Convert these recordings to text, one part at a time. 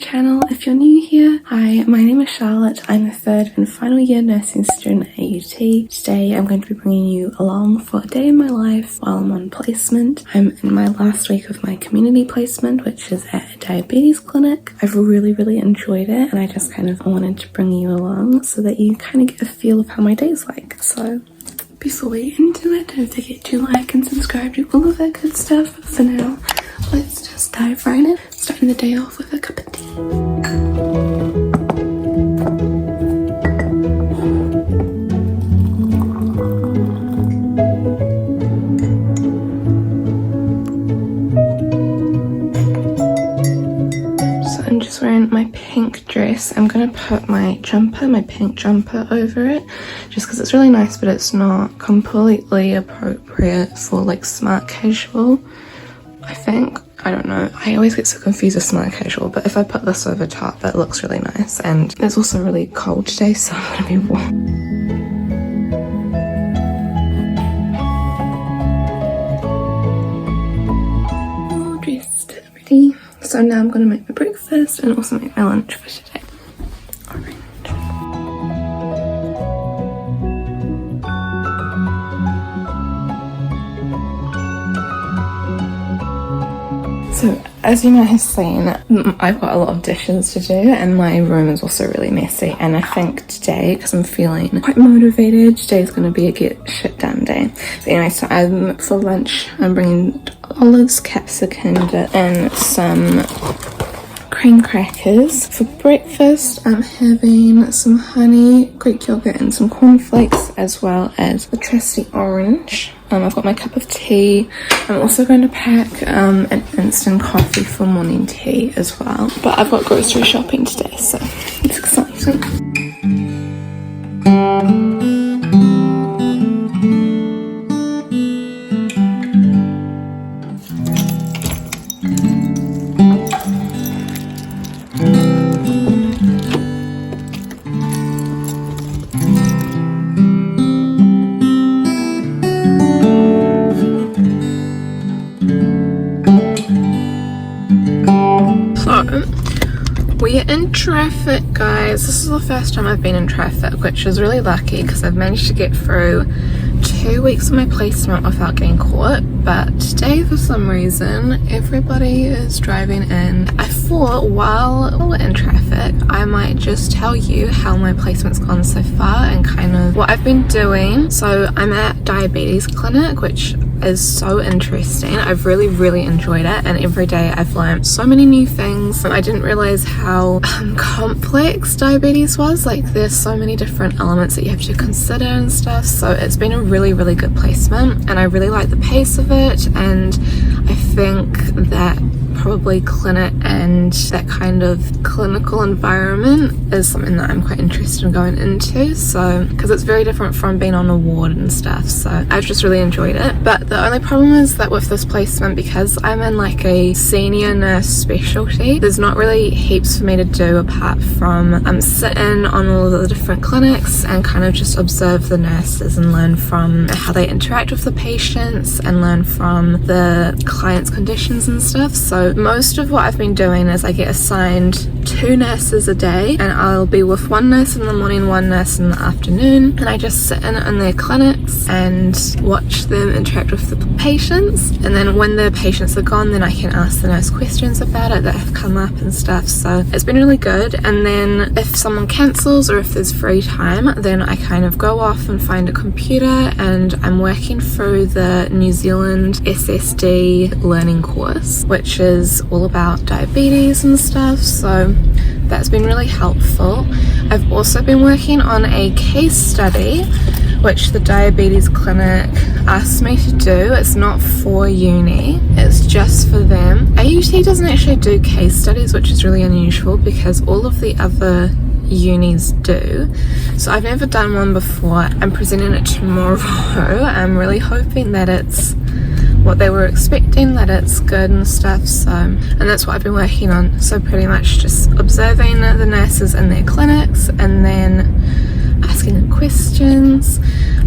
channel. If you're new here, hi, my name is Charlotte. I'm a third and final year nursing student at AUT. Today I'm going to be bringing you along for a day in my life while I'm on placement. I'm in my last week of my community placement, which is at a diabetes clinic. I've really enjoyed it, and I just kind of wanted to bring you along so that you kind of get a feel of how my day's like. So before we get into it, don't forget to like and subscribe to all of that good stuff. For now, let's just dive right in. Starting the day off with a cup of tea. I'm just wearing my pink dress. I'm gonna put my pink jumper over it just because it's really nice, but it's not completely appropriate for like smart casual, I think. I don't know, I always get so confused with smart casual, but if I put this over top it looks really nice. And it's also really cold today, so I'm gonna be warm. All dressed, ready. So now I'm going to make my breakfast and also make my lunch for today. Orange. So as you might have seen, I've got a lot of dishes to do and my room is also really messy, and I think today, because I'm feeling quite motivated, today's going to be a get shit done day. But anyway, so for lunch I'm bringing olives, capsicum dip and some cream crackers. For breakfast I'm having some honey, Greek yogurt and some cornflakes, as well as the trusty orange. I've got my cup of tea. I'm also going to pack an instant coffee for morning tea as well. But I've got grocery shopping today, so it's exciting. We're in traffic, guys. This is the first time I've been in traffic, which is really lucky because I've managed to get through 2 weeks of my placement without getting caught. But today, for some reason, everybody is driving in. I thought while we're in traffic, I might just tell you how my placement's gone so far and kind of what I've been doing. So I'm at diabetes clinic, which is so interesting. I've really enjoyed it, and every day I've learned so many new things. I didn't realize how complex diabetes was. Like, there's so many different elements that you have to consider and stuff, so it's been a really good placement, and I really like the pace of it. And I think that probably clinic and that kind of clinical environment is something that I'm quite interested in going into, so because it's very different from being on a ward and stuff. So I've just really enjoyed it. But the only problem is that with this placement, because I'm in like a senior nurse specialty, there's not really heaps for me to do apart from sit in on all of the different clinics and kind of just observe the nurses and learn from how they interact with the patients and learn from the clients' conditions and stuff. So most of what I've been doing is I get assigned 2 nurses a day, and I'll be with one nurse in the morning, one nurse in the afternoon, and I just sit in their clinics and watch them interact with the patients. And then when the patients are gone, then I can ask the nurse questions about it that have come up and stuff. So it's been really good. And then if someone cancels or if there's free time, then I kind of go off and find a computer, and I'm working through the New Zealand SSD learning course, which is all about diabetes and stuff. So that's been really helpful. I've also been working on a case study which the diabetes clinic asked me to do. It's not for uni, it's just for them. AUT doesn't actually do case studies, which is really unusual because all of the other unis do. So I've never done one before. I'm presenting it tomorrow. I'm really hoping that it's what they were expecting, that it's good and stuff. So, and that's what I've been working on. So pretty much just observing the nurses in their clinics and then asking asking the questions.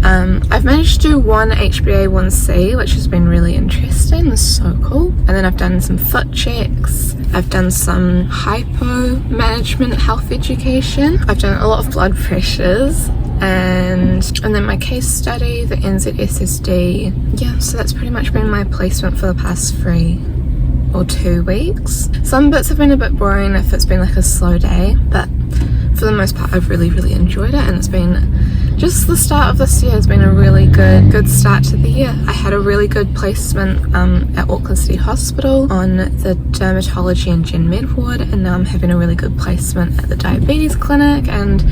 I've managed to do one HbA1c, which has been really interesting. It's so cool. And then I've done some foot checks. I've done some hypo management health education. I've done a lot of blood pressures. And then my case study, the NZSSD. Yeah, so that's pretty much been my placement for the past 3 or 2 weeks. Some bits have been a bit boring if it's been like a slow day, but for the most part I've really enjoyed it, and it's been just the start of this year has been a really good start to the year. I had a really good placement at Auckland City Hospital on the dermatology and gen med ward, and now I'm having a really good placement at the diabetes clinic. And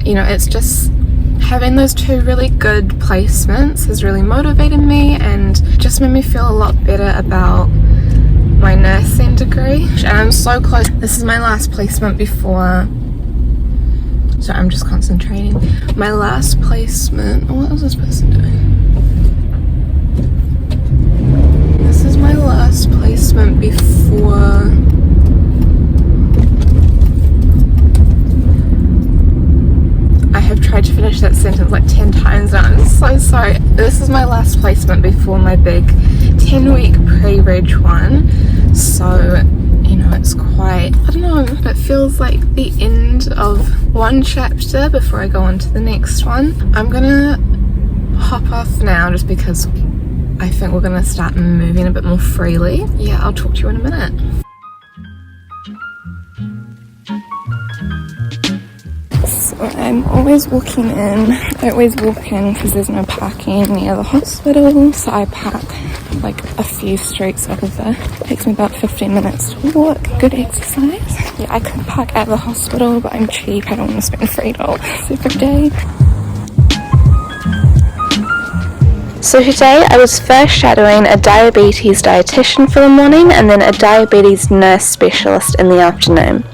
you know, it's just having those 2 really good placements has really motivated me and just made me feel a lot better about my nursing degree. And I'm so close. This is my last placement before, so I'm just concentrating. My last placement, what was this person doing? This is my last placement before I have tried to finish that sentence like 10 times now. I'm so sorry. This is my last placement before my big 10-week pre-reg one. So, you know, it's quite, I don't know, it feels like the end of one chapter before I go on to the next one. I'm gonna hop off now just because I think we're gonna start moving a bit more freely. Yeah, I'll talk to you in a minute. So I'm always walking in. I always walk in because there's no parking near the hospital, so I park like a few streets over. It takes me about 15 minutes to walk. Good exercise. Yeah, I could park at the hospital, but I'm cheap. I don't want to spend $3 every day. So today I was first shadowing a diabetes dietitian for the morning and then a diabetes nurse specialist in the afternoon.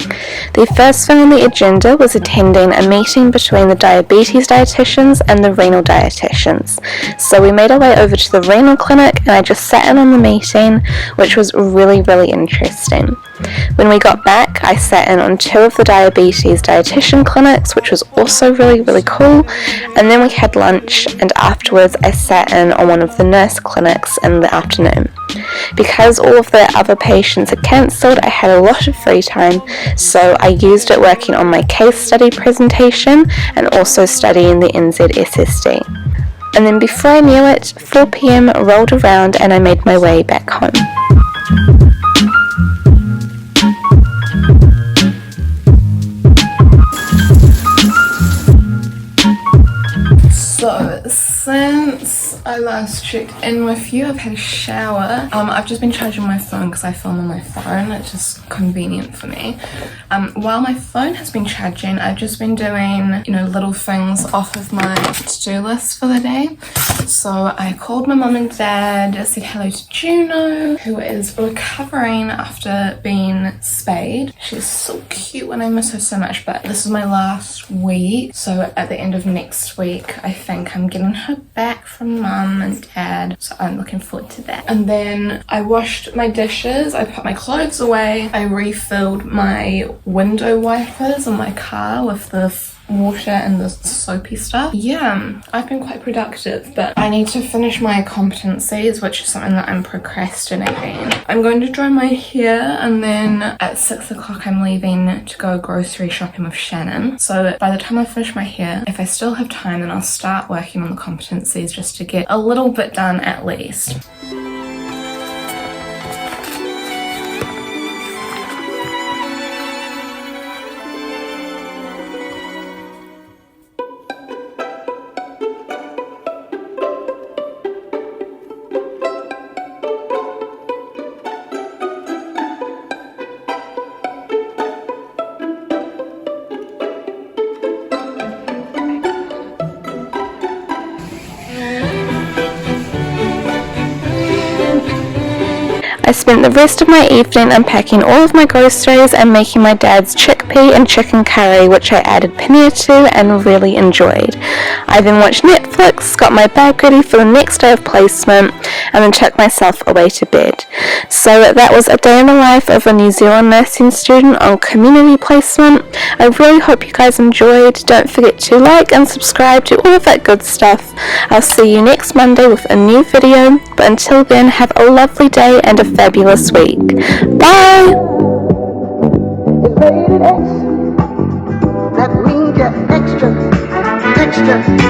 The first thing on the agenda was attending a meeting between the diabetes dietitians and the renal dietitians. So we made our way over to the renal clinic and I just sat in on the meeting, which was really interesting. When we got back, I sat in on 2 of the diabetes dietitian clinics, which was also really cool, and then we had lunch, and afterwards I sat in on one of the nurse clinics in the afternoon. Because all of the other patients had cancelled, I had a lot of free time, so I used it working on my case study presentation and also studying the NZSSD. And then before I knew it, 4 PM rolled around and I made my way back home. So, since I last checked in with you, I've had a shower. I've just been charging my phone because I film on my phone. It's just convenient for me. While my phone has been charging, I've just been doing, you know, little things off of my to-do list for the day. So I called my mum and dad, said hello to Juno, who is recovering after being spayed. She's so cute and I miss her so much, but this is my last week. So at the end of next week, I think I'm getting her back from mum and dad. So I'm looking forward to that. And then I washed my dishes, I put my clothes away, I refilled my window wipers on my car with the water and the soapy stuff. Yeah, I've been quite productive, but I need to finish my competencies, which is something that I'm procrastinating. I'm going to dry my hair, and then at 6 o'clock I'm leaving to go grocery shopping with Shannon. So by the time I finish my hair, if I still have time, then I'll start working on the competencies just to get a little bit done at least. I spent the rest of my evening unpacking all of my groceries and making my dad's chickpea and chicken curry, which I added paneer to and really enjoyed. I then watched Netflix, got my bag ready for the next day of placement, and then took myself away to bed. So that was a day in the life of a New Zealand nursing student on community placement. I really hope you guys enjoyed. Don't forget to like and subscribe to all of that good stuff. I'll see you next Monday with a new video, but until then, have a lovely day and a fabulous week. Bye! It's rated X. That means you're extra, extraordinary.